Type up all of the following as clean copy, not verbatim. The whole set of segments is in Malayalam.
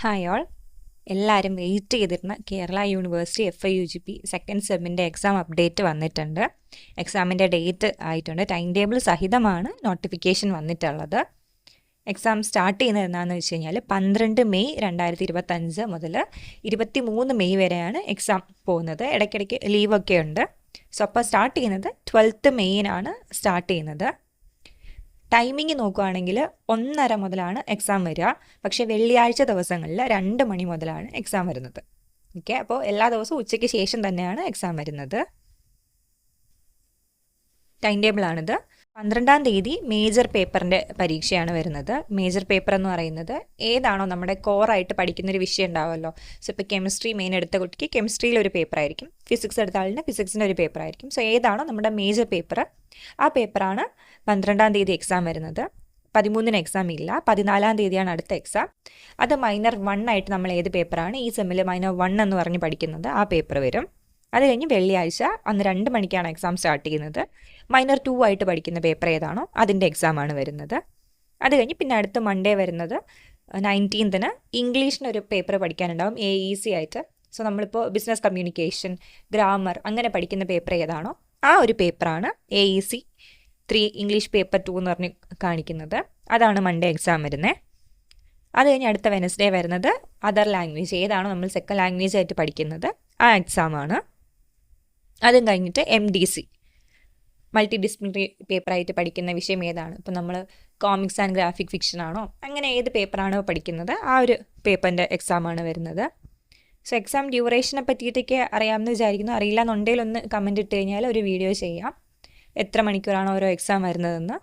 ഹായ് ഓൾ, എല്ലാവരും വെയിറ്റ് ചെയ്തിരുന്ന കേരള യൂണിവേഴ്സിറ്റി FIUGP സെക്കൻഡ് സെമ്മിൻ്റെ എക്സാം അപ്ഡേറ്റ് വന്നിട്ടുണ്ട്. എക്സാമിൻ്റെ ഡേറ്റ് ആയിട്ടുണ്ട്. ടൈം ടേബിൾ സഹിതമാണ് നോട്ടിഫിക്കേഷൻ വന്നിട്ടുള്ളത്. എക്സാം സ്റ്റാർട്ട് ചെയ്യുന്നത് എന്താണെന്ന് വെച്ച് കഴിഞ്ഞാൽ 12 മെയ് 2025 മുതൽ 23 മെയ് വരെയാണ് എക്സാം പോകുന്നത്. ഇടയ്ക്കിടയ്ക്ക് ലീവൊക്കെ ഉണ്ട്. സോ അപ്പോൾ സ്റ്റാർട്ട് ചെയ്യുന്നത് 12 മെയ്യിനാണ് സ്റ്റാർട്ട് ചെയ്യുന്നത്. ടൈമിങ് നോക്കുകയാണെങ്കിൽ 1:30 മുതലാണ് എക്സാം വരിക. പക്ഷേ വെള്ളിയാഴ്ച ദിവസങ്ങളിൽ 2 മണി മുതലാണ് എക്സാം വരുന്നത്. ഓക്കെ, അപ്പോൾ എല്ലാ ദിവസവും ഉച്ചയ്ക്ക് ശേഷം തന്നെയാണ് എക്സാം വരുന്നത്. ടൈം ടേബിളാണിത്. 12-ാം തീയതി മേജർ പേപ്പറിൻ്റെ പരീക്ഷയാണ് വരുന്നത്. മേജർ പേപ്പർ എന്ന് പറയുന്നത് ഏതാണോ നമ്മുടെ കോറായിട്ട് പഠിക്കുന്നൊരു വിഷയം ഉണ്ടാവുമല്ലോ. സോ ഇപ്പോൾ കെമിസ്ട്രി മെയിൻ എടുത്ത കുട്ടിക്ക് കെമിസ്ട്രിയിൽ ഒരു പേപ്പർ ആയിരിക്കും, ഫിസിക്സ് എടുത്ത ആളിന് ഫിസിക്സിൻ്റെ ഒരു പേപ്പർ ആയിരിക്കും. സോ ഏതാണോ നമ്മുടെ മേജർ പേപ്പർ, ആ പേപ്പറാണ് 12-ാം തീയതി എക്സാം വരുന്നത്. 13-ന് എക്സാം ഇല്ല, 14-ാം തീയതിയാണ് അടുത്ത എക്സാം. അത് മൈനർ 1 ആയിട്ട് നമ്മൾ ഏത് പേപ്പറാണ് ഈ സെമ്മിൽ മൈനർ 1 എന്ന് പറഞ്ഞ് പഠിക്കുന്നത്, ആ പേപ്പർ വരും. അത് കഴിഞ്ഞ് വെള്ളിയാഴ്ച അന്ന് 2 മണിക്കാണ് എക്സാം സ്റ്റാർട്ട് ചെയ്യുന്നത്. മൈനർ 2 ആയിട്ട് പഠിക്കുന്ന പേപ്പർ ഏതാണോ അതിൻ്റെ എക്സാമാണ് വരുന്നത്. അത് കഴിഞ്ഞ് പിന്നെ അടുത്ത മൺഡേ വരുന്നത് 19-ന് ഇംഗ്ലീഷിനൊരു പേപ്പർ പഠിക്കാനുണ്ടാവും, AEC ആയിട്ട്. സോ നമ്മളിപ്പോൾ ബിസിനസ് കമ്മ്യൂണിക്കേഷൻ, ഗ്രാമർ അങ്ങനെ പഠിക്കുന്ന പേപ്പർ ഏതാണോ ആ ഒരു പേപ്പറാണ് AEC 3 ഇംഗ്ലീഷ് പേപ്പർ 2 എന്ന് പറഞ്ഞ് കാണിക്കുന്നത്. അതാണ് മൺഡേ എക്സാം വരുന്നത്. അത് കഴിഞ്ഞ് അടുത്ത വെനസ്ഡേ വരുന്നത് അതർ ലാംഗ്വേജ്, ഏതാണോ നമ്മൾ സെക്കൻഡ് ലാംഗ്വേജ് ആയിട്ട് പഠിക്കുന്നത് ആ എക്സാമാണ്. അതും കഴിഞ്ഞിട്ട് MDC മൾട്ടി ഡിസിപ്ലിനറി പേപ്പറായിട്ട് പഠിക്കുന്ന വിഷയം ഏതാണ്, ഇപ്പോൾ നമ്മൾ കോമിക്സ് ആൻഡ് ഗ്രാഫിക് ഫിക്ഷൻ ആണോ അങ്ങനെ ഏത് പേപ്പറാണോ പഠിക്കുന്നത് ആ ഒരു പേപ്പറിൻ്റെ എക്സാമാണ് വരുന്നത്. സോ എക്സാം ഡ്യൂറേഷനെ പറ്റിയിട്ടൊക്കെ അറിയാമെന്ന് വിചാരിക്കുന്നു. അറിയില്ല എന്നുണ്ടെങ്കിൽ ഒന്ന് കമൻറ്റ് ഇട്ട് കഴിഞ്ഞാൽ ഒരു വീഡിയോ ചെയ്യാം, എത്ര മണിക്കൂറാണ് ഓരോ എക്സാം വരുന്നതെന്ന്.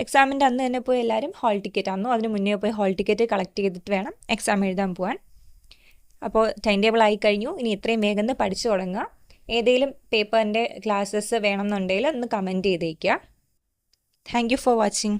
എക്സാമിൻ്റെ അന്ന് തന്നെ പോയി എല്ലാവരും ഹാൾ ടിക്കറ്റ്, അന്നോ അതിന് മുന്നേ പോയി ഹാൾ ടിക്കറ്റ് കളക്ട് ചെയ്തിട്ട് വേണം എക്സാം എഴുതാൻ പോകാൻ. അപ്പോൾ ടൈം ടേബിൾ ആയി കഴിഞ്ഞു. ഇനി എത്രയും വേഗം പഠിച്ചു തുടങ്ങുക. ഏതെങ്കിലും പേപ്പറിൻ്റെ ക്ലാസ്സസ് വേണമെന്നുണ്ടെങ്കിൽ ഒന്ന് കമൻറ്റ് ചെയ്തേക്കുക. Thank you for watching.